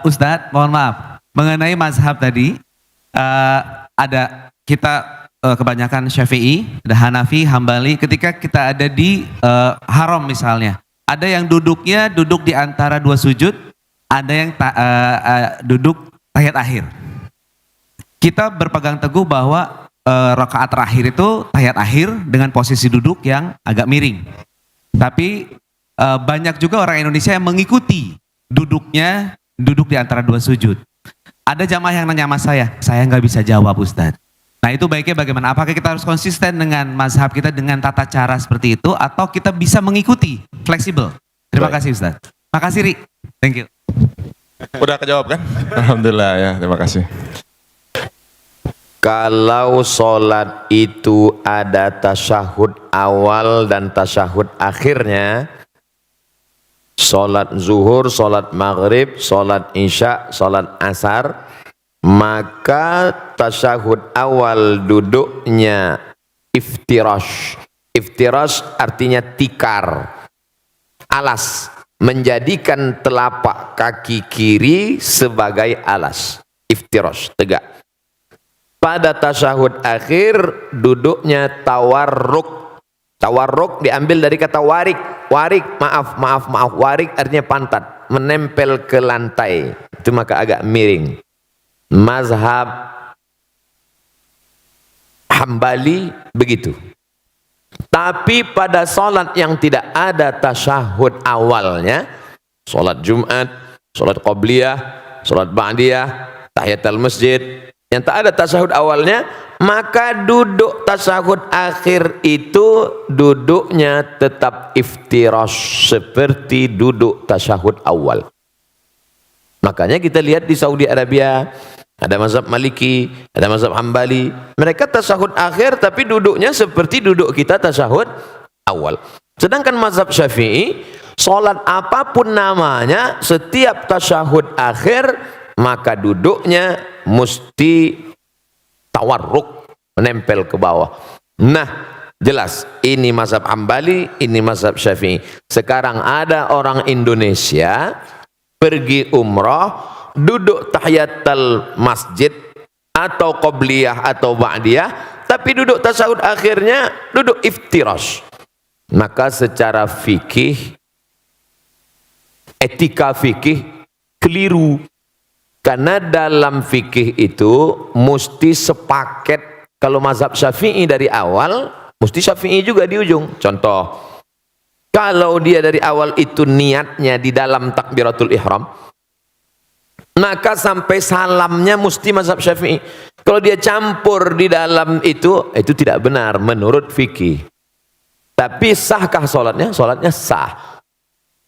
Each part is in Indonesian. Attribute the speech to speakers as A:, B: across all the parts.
A: Ustadz, mohon maaf. Mengenai mazhab tadi, ada kita kebanyakan Syafi'i, ada Hanafi, Hambali. Ketika kita ada di haram misalnya, ada yang duduknya duduk di antara dua sujud, ada yang duduk tahiyat akhir. Kita berpegang teguh bahwa rakaat terakhir itu tahiyat akhir dengan posisi duduk yang agak miring. Tapi banyak juga orang Indonesia yang mengikuti duduknya duduk di antara dua sujud. Ada jamaah yang nanya sama saya nggak bisa jawab Ustadz. Nah itu baiknya bagaimana? Apakah kita harus konsisten dengan mazhab kita dengan tata cara seperti itu atau kita bisa mengikuti, fleksibel? Terima kasih Ustadz. Makasih Ri. Thank you.
B: Udah kejawab kan? Alhamdulillah ya, terima kasih.
C: Kalau sholat itu ada tasyahud awal dan tasyahud akhirnya, sholat zuhur, sholat maghrib, sholat isya, sholat asar, maka tasyahud awal duduknya iftirash. Iftirash artinya tikar, alas, menjadikan telapak kaki kiri sebagai alas. Iftirash, tegak. Pada tasyahud akhir duduknya tawarruk. Tawarruk diambil dari kata warik. Warik, maaf. Warik artinya pantat, menempel ke lantai. Itu maka agak miring. Mazhab Hambali begitu. Tapi pada salat yang tidak ada tasyahud awalnya, salat Jumat, salat qabliyah, salat ba'diyah, tahiyatul masjid, yang tak ada tasyahud awalnya, maka duduk tasyahud akhir itu duduknya tetap iftirash seperti duduk tasyahud awal. Makanya kita lihat di Saudi Arabia ada mazhab Maliki, ada mazhab Hambali, mereka tasyahud akhir tapi duduknya seperti duduk kita tasyahud awal. Sedangkan mazhab Syafi'i, salat apapun namanya, setiap tasyahud akhir maka duduknya mesti tawarruk, menempel ke bawah. Nah, jelas ini mazhab Hambali, ini mazhab Syafi'i. Sekarang ada orang Indonesia pergi umrah, duduk tahiyatul masjid atau qabliyah atau ba'diyah, tapi duduk tasyahud akhirnya duduk iftirash. Maka secara fikih, etika fikih keliru. Karena dalam fikih itu mesti sepaket. Kalau mazhab Syafi'i dari awal, mesti Syafi'i juga di ujung. Contoh, kalau dia dari awal itu niatnya di dalam takbiratul ihram, maka sampai salamnya mesti mazhab Syafi'i. Kalau dia campur di dalam itu tidak benar menurut fikih. Tapi sahkah sholatnya? Sholatnya sah.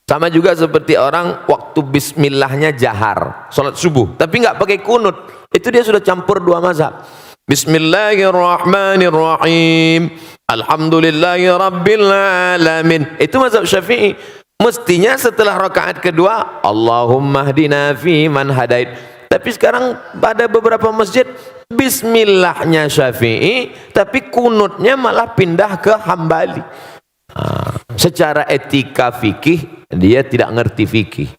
C: Sama juga seperti orang waktu bismillahnya jahar, sholat subuh, tapi nggak pakai kunut, itu dia sudah campur dua mazhab. Bismillahirrahmanirrahim, alhamdulillahirabbil alamin, itu mazhab Syafi'i. Mestinya setelah rakaat kedua, Allahumma hdina fi man hadait. Tapi sekarang pada beberapa masjid bismillahnya Syafi'i, tapi kunutnya malah pindah ke Hambali. Secara etika fikih dia tidak ngerti fikih,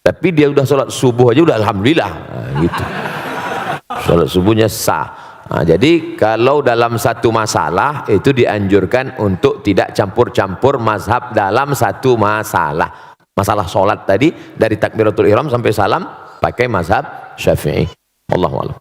C: tapi dia udah sholat subuh aja udah alhamdulillah, gitu. Sholat subuhnya sah. Jadi kalau dalam satu masalah itu dianjurkan untuk tidak campur-campur mazhab dalam satu masalah. Masalah sholat tadi dari takbiratul ihram sampai salam pakai mazhab Syafi'i. Wallahu a'lam.